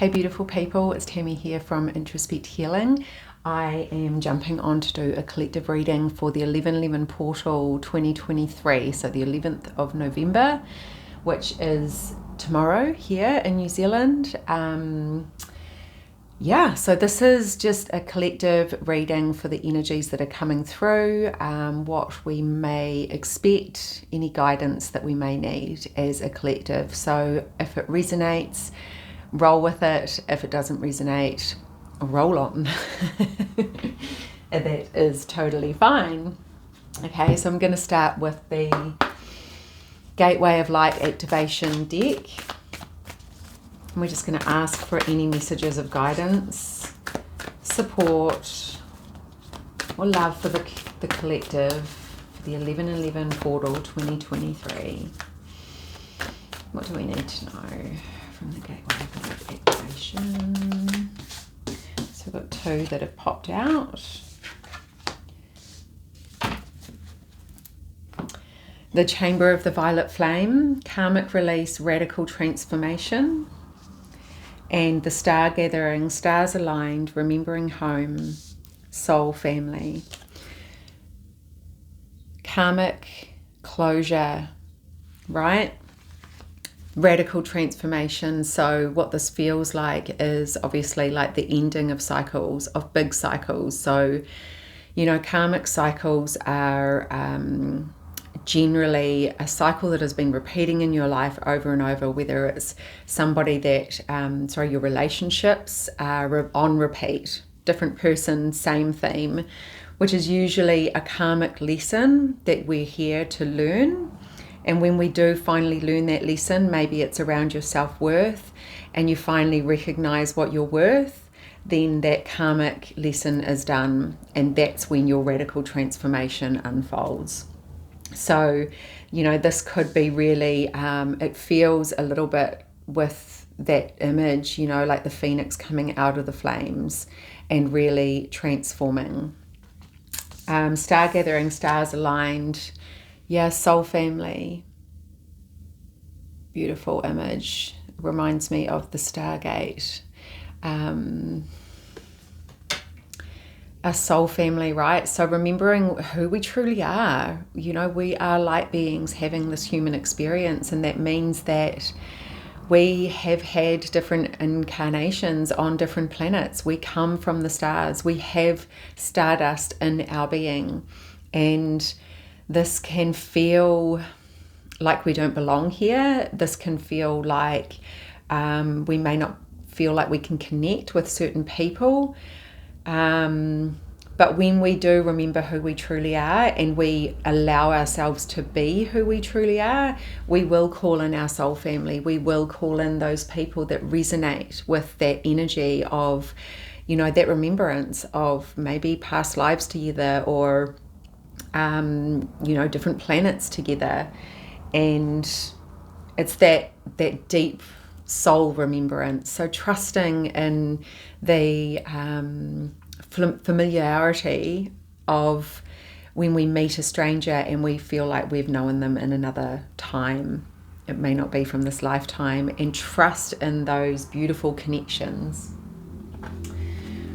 Hey beautiful people, it's Tami here from Introspect Healing. I am jumping on to do a collective reading for the 1111 portal 2023, so the 11th of November, which is tomorrow here in New Zealand. So this is just a collective reading for the energies that are coming through, what we may expect, any guidance that we may need as a collective. So if it resonates, roll with it. If it doesn't resonate, roll on. That is totally fine. Okay, so I'm going to start with the Gateway of Light activation deck. We're just going to ask for any messages of guidance, support, or love for the collective for the 1111 portal 2023. What do we need to know from the Gateway of Light activation? So we've got two that have popped out. The Chamber of the Violet Flame, Karmic Release, Radical Transformation. And the Star Gathering, Stars Aligned, Remembering Home, Soul Family. Karmic Closure, right? Radical transformation. So what this feels like is obviously like the ending of cycles, of big cycles. So, you know, karmic cycles are generally a cycle that has been repeating in your life over and over, whether it's somebody that, your relationships are on repeat, different person, same theme, which is usually a karmic lesson that we're here to learn. And when we do finally learn that lesson, maybe it's around your self-worth and you finally recognize what you're worth, then that karmic lesson is done. And that's when your radical transformation unfolds. So, you know, this could be really, it feels a little bit with that image, you know, like the phoenix coming out of the flames and really transforming. Star Gathering, Stars Aligned. Yeah, Soul Family. Beautiful image. Reminds me of the Stargate. A soul family, right? So remembering who we truly are. You know, we are light beings having this human experience, and that means that we have had different incarnations on different planets. We come from the stars. We have stardust in our being. And this can feel like we don't belong here. This can feel like we may not feel like we can connect with certain people. But when we do remember who we truly are and we allow ourselves to be who we truly are, we will call in our soul family. We will call in those people that resonate with that energy of, you know, that remembrance of maybe past lives together or different planets together. And it's that deep soul remembrance. So trusting in the familiarity of when we meet a stranger and we feel like we've known them in another time. It may not be from this lifetime, and trust in those beautiful connections.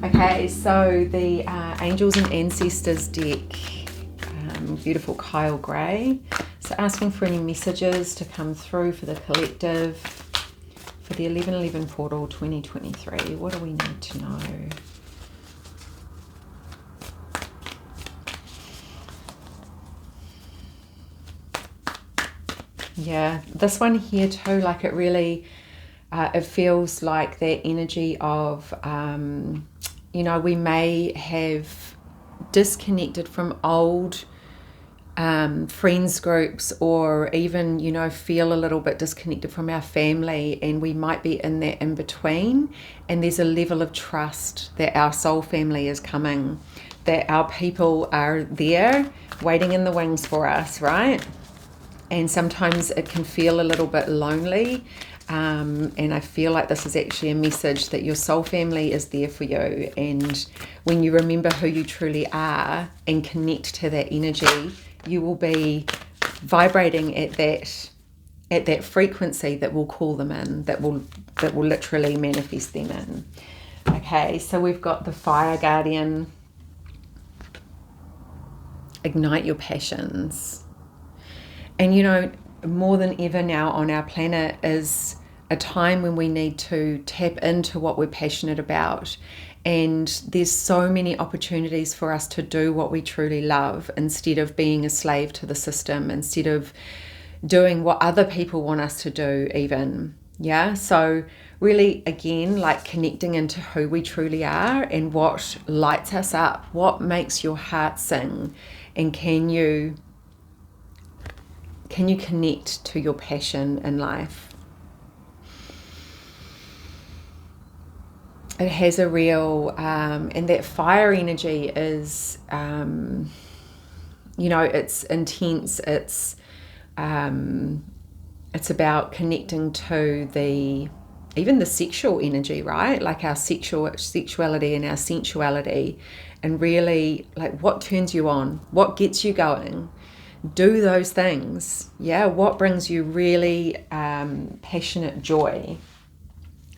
Okay, so the Angels and Ancestors deck. Beautiful Kyle Gray. So asking for any messages to come through for the collective for the 1111 portal 2023. What do we need to know? Yeah, this one here too, like it really, it feels like that energy of, we may have disconnected from old friends groups, or even feel a little bit disconnected from our family, and we might be in that in between, and there's a level of trust that our soul family is coming, that our people are there waiting in the wings for us, right? And sometimes it can feel a little bit lonely, and I feel like this is actually a message that your soul family is there for you. And when you remember who you truly are and connect to that energy, you will be vibrating at that at that frequency that will call them in, that will literally manifest them in. Okay, so we've got the Fire Guardian. Ignite your passions. And you know, more than ever now on our planet is a time when we need to tap into what we're passionate about. And there's so many opportunities for us to do what we truly love instead of being a slave to the system, instead of doing what other people want us to do even. Yeah, so really, again, like connecting into who we truly are and what lights us up, what makes your heart sing, and can you connect to your passion in life? It has a real, and that fire energy is, you know, it's intense. It's about connecting to even the sexual energy, right? Like our sexuality and our sensuality, and really like what turns you on, what gets you going. Do those things. Yeah, what brings you really passionate joy,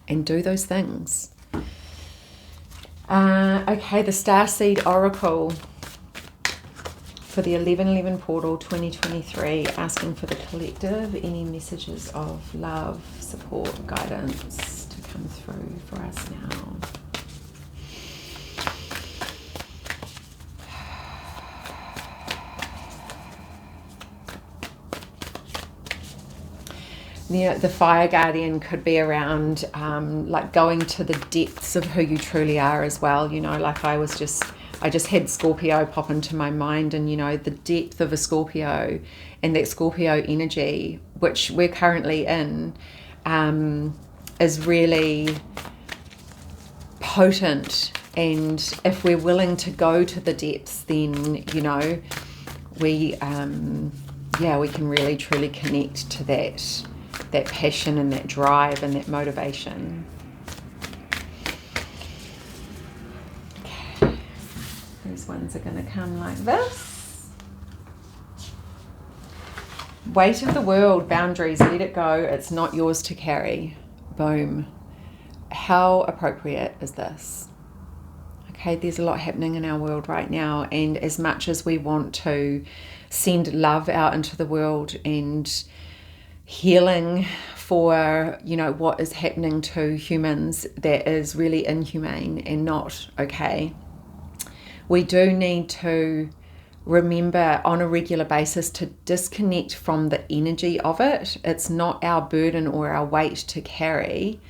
and do those things. Okay, the Starseed Oracle for the 11/11 portal 2023, asking for the collective any messages of love, support, guidance to come through for us now. You know, the Fire Guardian could be around like going to the depths of who you truly are as well. You know, like I just had Scorpio pop into my mind, and you know, the depth of a Scorpio and that Scorpio energy, which we're currently in, is really potent. And if we're willing to go to the depths, then, you know, we can really truly connect to that passion and that drive and that motivation. Okay, these ones are going to come like this. Weight of the world, boundaries, let it go. It's not yours to carry. Boom. How appropriate is this? Okay, there's a lot happening in our world right now, and as much as we want to send love out into the world and healing for, you know, what is happening to humans that is really inhumane and not okay, we do need to remember on a regular basis to disconnect from the energy of it. It's not our burden or our weight to carry.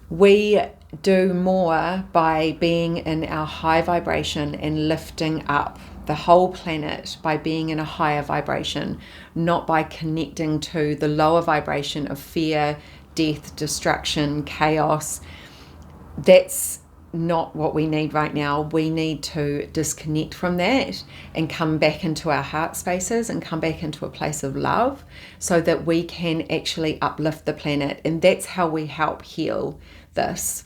We do more by being in our high vibration and lifting up the whole planet by being in a higher vibration, not by connecting to the lower vibration of fear, death, destruction, chaos. That's not what we need right now. We need to disconnect from that and come back into our heart spaces and come back into a place of love so that we can actually uplift the planet. And that's how we help heal this.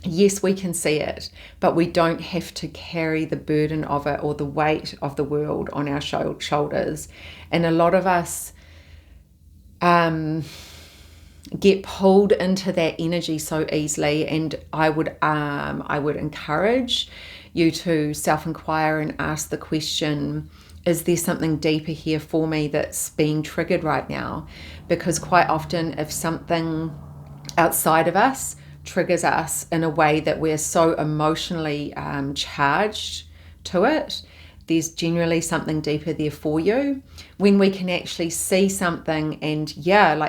Yes, we can see it, but we don't have to carry the burden of it or the weight of the world on our shoulders. And a lot of us get pulled into that energy so easily. And I would encourage you to self-inquire and ask the question, is there something deeper here for me that's being triggered right now? Because quite often, if something outside of us triggers us in a way that we're so emotionally charged to it, there's generally something deeper there for you. When we can actually see something and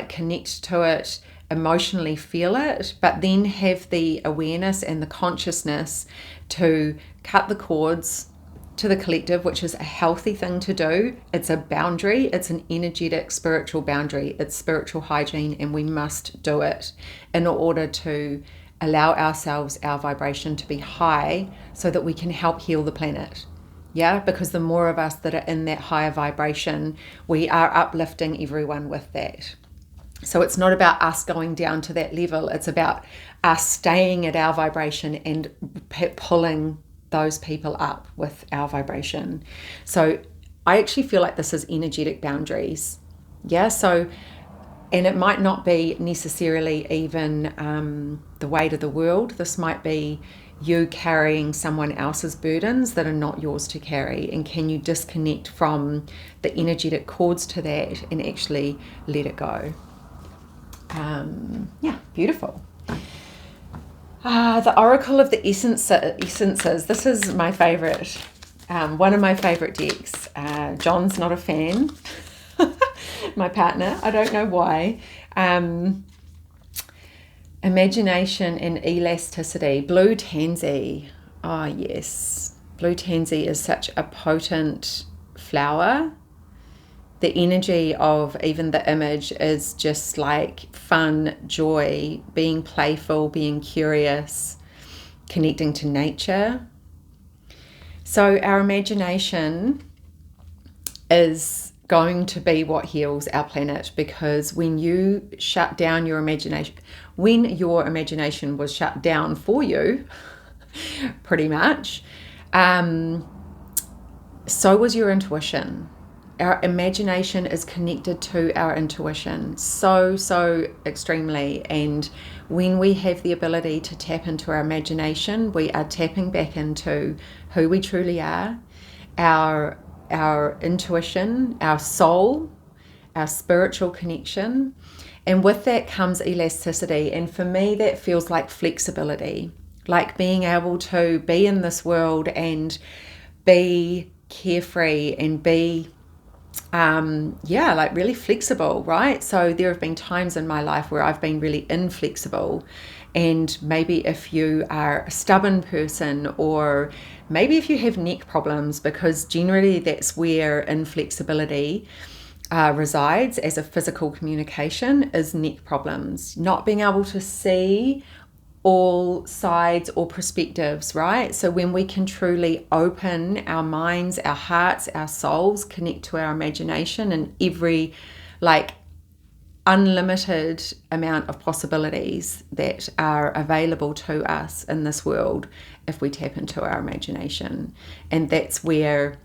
connect to it, emotionally feel it, but then have the awareness and the consciousness to cut the cords to the collective, which is a healthy thing to do. It's a boundary. It's an energetic, spiritual boundary. It's spiritual hygiene, and we must do it in order to allow ourselves, our vibration to be high so that we can help heal the planet. Yeah, because the more of us that are in that higher vibration, we are uplifting everyone with that. So it's not about us going down to that level. It's about us staying at our vibration and pulling those people up with our vibration. So I actually feel like this is energetic boundaries. Yeah, so, and it might not be necessarily even the weight of the world. This might be you carrying someone else's burdens that are not yours to carry. And can you disconnect from the energetic cords to that and actually let it go? Yeah, beautiful. The Oracle of the Essences. This is my favourite. One of my favourite decks. John's not a fan. My partner. I don't know why. Imagination and elasticity. Blue tansy. Oh, yes. Blue tansy is such a potent flower. The energy of even the image is just like fun, joy, being playful, being curious, connecting to nature. So our imagination is going to be what heals our planet, because when you shut down your imagination, when your imagination was shut down for you, pretty much, so was your intuition. Our imagination is connected to our intuition so extremely. And when we have the ability to tap into our imagination, we are tapping back into who we truly are, our intuition, our soul, our spiritual connection. And with that comes elasticity. And for me, that feels like flexibility, like being able to be in this world and be carefree and be like really flexible, right? So there have been times in my life where I've been really inflexible, and maybe if you are a stubborn person, or maybe if you have neck problems, because generally that's where inflexibility resides as a physical communication, is neck problems, not being able to see all sides or perspectives, right? So when we can truly open our minds, our hearts, our souls, connect to our imagination and every like unlimited amount of possibilities that are available to us in this world, if we tap into our imagination. And that's where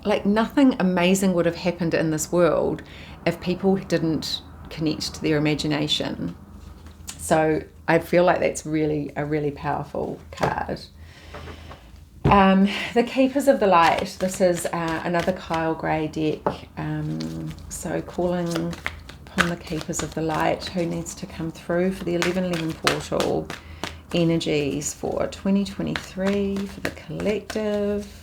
like nothing amazing would have happened in this world if people didn't connect to their imagination. So I feel like that's really a really powerful card. The Keepers of the Light. This is another Kyle Gray deck. So calling upon the Keepers of the Light, who needs to come through for the 1111 portal energies for 2023 for the collective.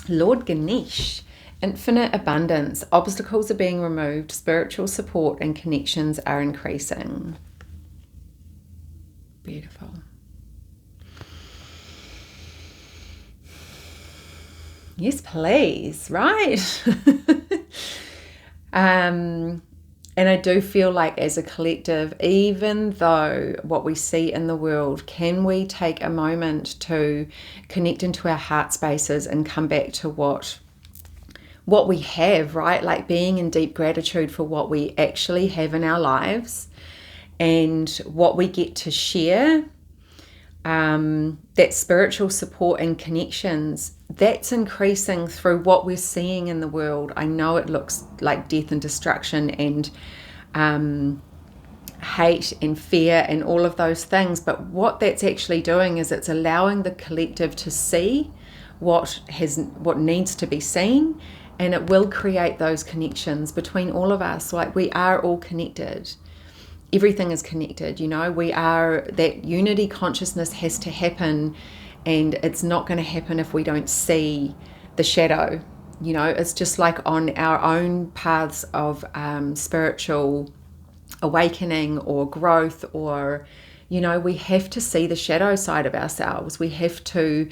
Lord Ganesh, infinite abundance, obstacles are being removed, spiritual support and connections are increasing. Beautiful. Yes, please, right? And I do feel like as a collective, even though what we see in the world, can we take a moment to connect into our heart spaces and come back to what we have, right? Like being in deep gratitude for what we actually have in our lives and what we get to share. That spiritual support and connections, that's increasing through what we're seeing in the world. I know it looks like death and destruction and hate and fear and all of those things, but what that's actually doing is it's allowing the collective to see what needs to be seen, and it will create those connections between all of us. Like we are all connected. Everything is connected, you know, that unity consciousness has to happen, and it's not going to happen if we don't see the shadow. You know, it's just like on our own paths of spiritual awakening or growth, or, you know, we have to see the shadow side of ourselves. We have to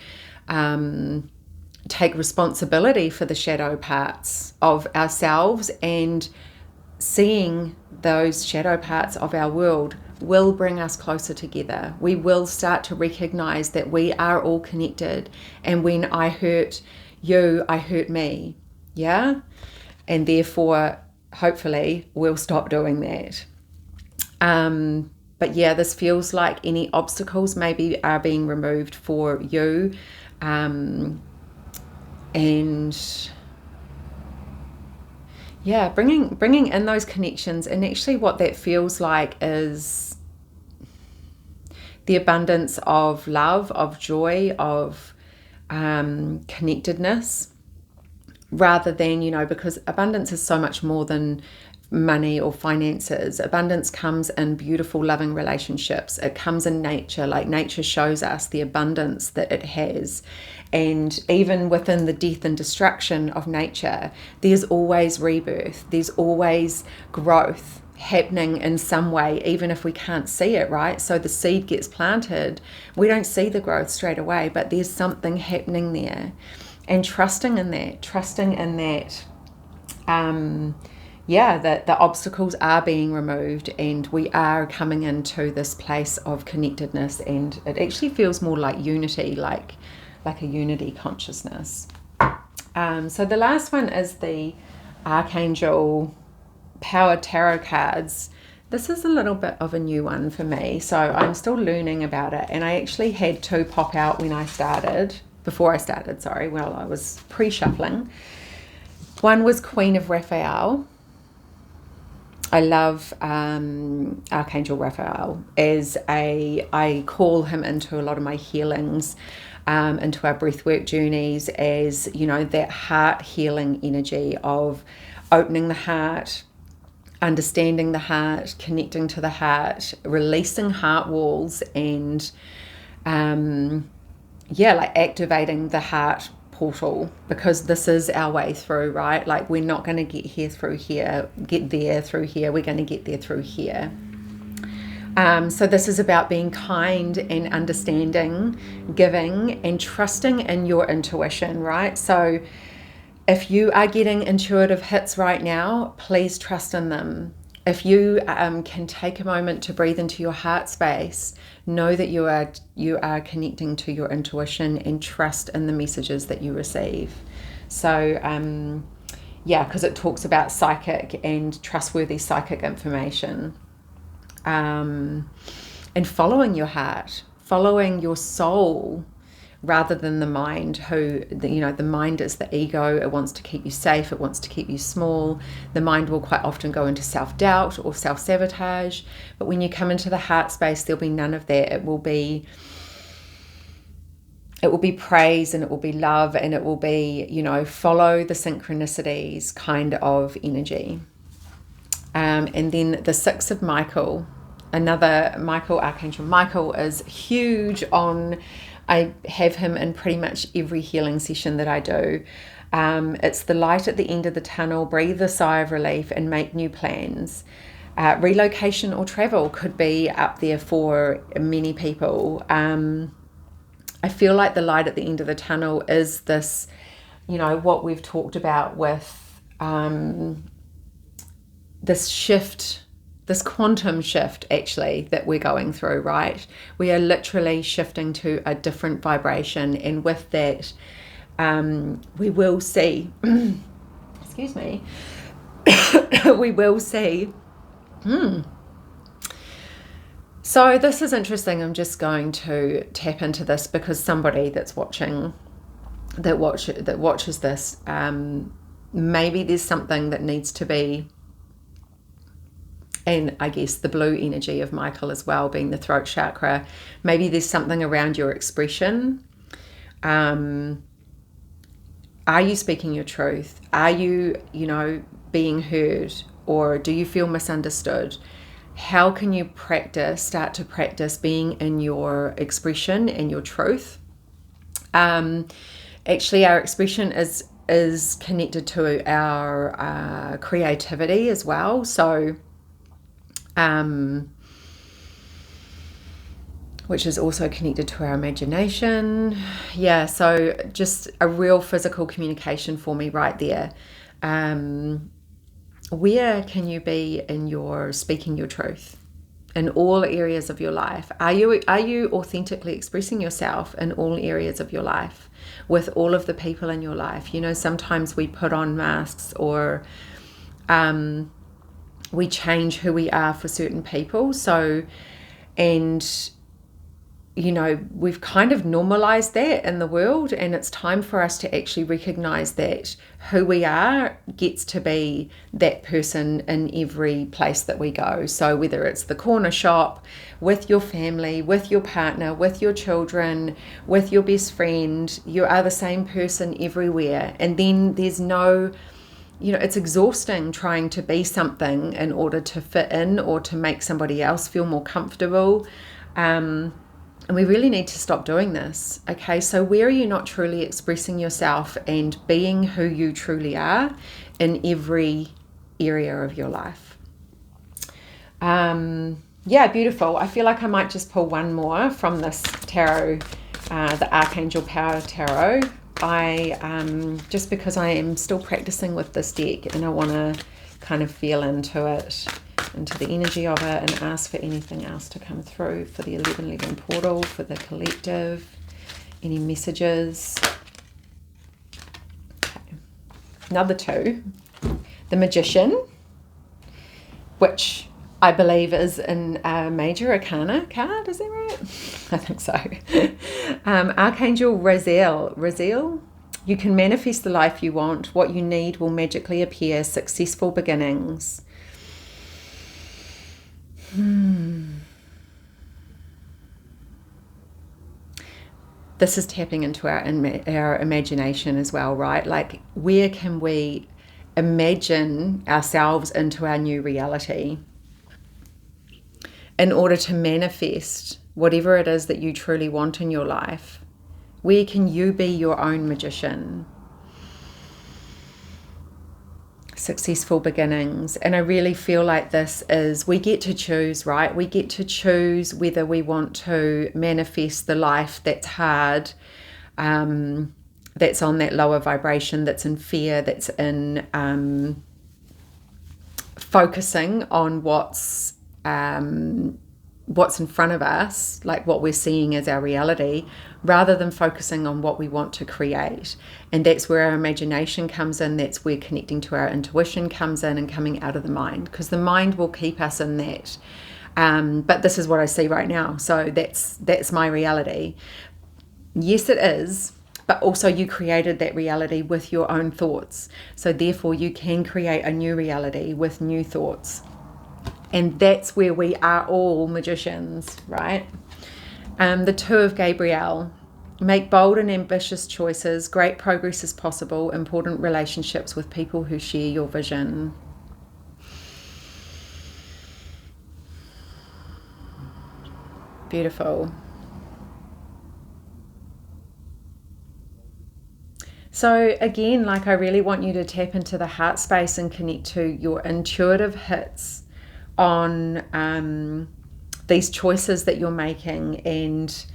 take responsibility for the shadow parts of ourselves, and seeing those shadow parts of our world will bring us closer together. We will start to recognize that we are all connected. And when I hurt you, I hurt me. Yeah? And therefore, hopefully, we'll stop doing that. But yeah, this feels like any obstacles maybe are being removed for you. And yeah, bringing in those connections. And actually what that feels like is the abundance of love, of joy, of connectedness, rather than, because abundance is so much more than money or finances. Abundance comes in beautiful, loving relationships. It comes in nature. Like nature shows us the abundance that it has. And even within the death and destruction of nature, there's always rebirth. There's always growth happening in some way, even if we can't see it, right? So the seed gets planted. We don't see the growth straight away, but there's something happening there. And trusting in that, that the obstacles are being removed and we are coming into this place of connectedness, and it actually feels more like unity, like a unity consciousness. So the last one is the Archangel Power Tarot cards. This is a little bit of a new one for me, so I'm still learning about it, and I actually had two pop out before I started, while I was pre-shuffling. One was Queen of Raphael. I love Archangel Raphael I call him into a lot of my healings, into our breathwork journeys as, that heart healing energy of opening the heart, understanding the heart, connecting to the heart, releasing heart walls, and activating the heart portal, because this is our way through, right? Like, we're not going to get there through here. We're going to get there through here. So this is about being kind and understanding, giving, and trusting in your intuition, right? So if you are getting intuitive hits right now, please trust in them. If you can take a moment to breathe into your heart space, know that you are connecting to your intuition, and trust in the messages that you receive. So, because it talks about psychic and trustworthy psychic information. And following your heart, following your soul, rather than the mind, the mind is the ego. It wants to keep you safe. It wants to keep you small. The mind will quite often go into self-doubt or self-sabotage. But when you come into the heart space, there'll be none of that. It will be praise, and it will be love, and it will be, follow the synchronicities kind of energy. And then the Six of Michael, Archangel Michael is huge I have him in pretty much every healing session that I do. It's the light at the end of the tunnel. Breathe a sigh of relief and make new plans. Relocation or travel could be up there for many people. I feel like the light at the end of the tunnel is this, what we've talked about with this shift, this quantum shift actually that we're going through, right? We are literally shifting to a different vibration, and with that, we will see, excuse me, we will see. So this is interesting. I'm just going to tap into this because somebody that's watching, that watches this, maybe there's something that needs to be, and I guess the blue energy of Michael as well, being the throat chakra, maybe there's something around your expression. Are you speaking your truth? Are you, being heard, or do you feel misunderstood? How can you start to practice being in your expression and your truth? Actually, our expression is connected to our creativity as well. So, which is also connected to our imagination. Yeah, so just a real physical communication for me right there. Where can you be in your speaking your truth? in all areas of your life? Are you authentically expressing yourself in all areas of your life with all of the people in your life? You know, sometimes we put on masks, or we change who we are for certain people. So, and you know, we've kind of normalized that in the world, and it's time for us to actually recognize that who we are gets to be that person in every place that we go. So whether it's the corner shop, with your family, with your partner, with your children, with your best friend, you are the same person everywhere. And then there's no, you know, it's exhausting trying to be something in order to fit in or to make somebody else feel more comfortable. And we really need to stop doing this. Okay, so where are you not truly expressing yourself and being who you truly are in every area of your life? Yeah, beautiful. I feel like I might just pull one more from this tarot, the Archangel Power Tarot. Just because I am still practicing with this deck, and I want to kind of feel into it, into the energy of it, and ask for anything else to come through for the 1111 portal, for the collective, any messages. Okay. Another two, the Magician, which I believe is in a Major Arcana card, is that right? I think so. Archangel Radleigh, you can manifest the life you want. What you need will magically appear. Successful beginnings. This is tapping into our imagination as well, right? Like, where can we imagine ourselves into our new reality in order to manifest whatever it is that you truly want in your life? Where can you be your own magician? Successful beginnings. And I really feel like this is, we get to choose, right? We get to choose whether we want to manifest the life that's hard, that's on that lower vibration, that's in fear, that's in focusing on what's in front of us, like what we're seeing as our reality, rather than focusing on what we want to create. And that's where our imagination comes in. That's where connecting to our intuition comes in, and coming out of the mind, because the mind will keep us in that. But this is what I see right now. So that's my reality. Yes, it is. But also you created that reality with your own thoughts. So therefore you can create a new reality with new thoughts. And that's where we are all magicians, right? The Two of Gabriel. Make bold and ambitious choices. Great progress is possible. Important relationships with people who share your vision. Beautiful. So again, like, I really want you to tap into the heart space and connect to your intuitive hits on these choices that you're making, and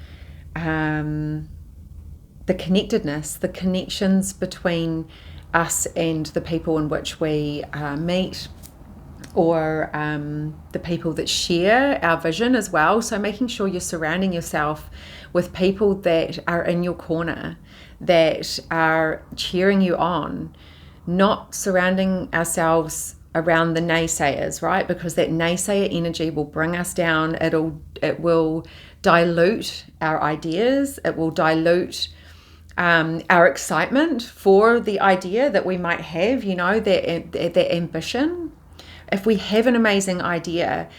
the connectedness, the connections between us and the people in which we meet, or the people that share our vision as well. So making sure you're surrounding yourself with people that are in your corner, that are cheering you on, not surrounding ourselves around the naysayers, right? Because that naysayer energy will bring us down. It will dilute our ideas. It will dilute our excitement for the idea that we might have, you know, that ambition. If we have an amazing idea,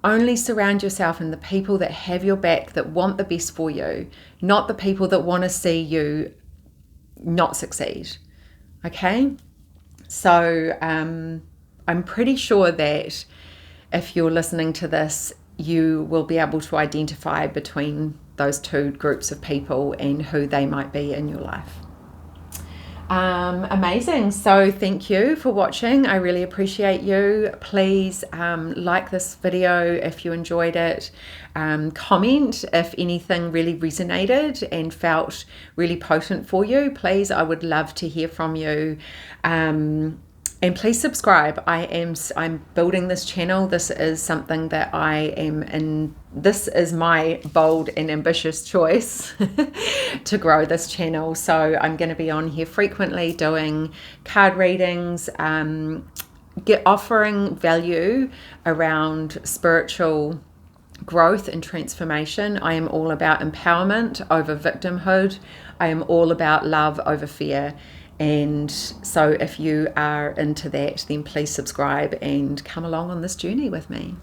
only surround yourself in the people that have your back, that want the best for you, not the people that want to see you not succeed. Okay? So I'm pretty sure that if you're listening to this, you will be able to identify between those two groups of people and who they might be in your life. Amazing. So thank you for watching. I really appreciate you. Please like this video if you enjoyed it. Comment if anything really resonated and felt really potent for you. Please, I would love to hear from you. And please subscribe. I'm building this channel. This is something that I am in. This is my bold and ambitious choice to grow this channel. So I'm going to be on here frequently doing card readings, offering value around spiritual growth and transformation. I am all about empowerment over victimhood. I am all about love over fear. And so if you are into that, then please subscribe and come along on this journey with me.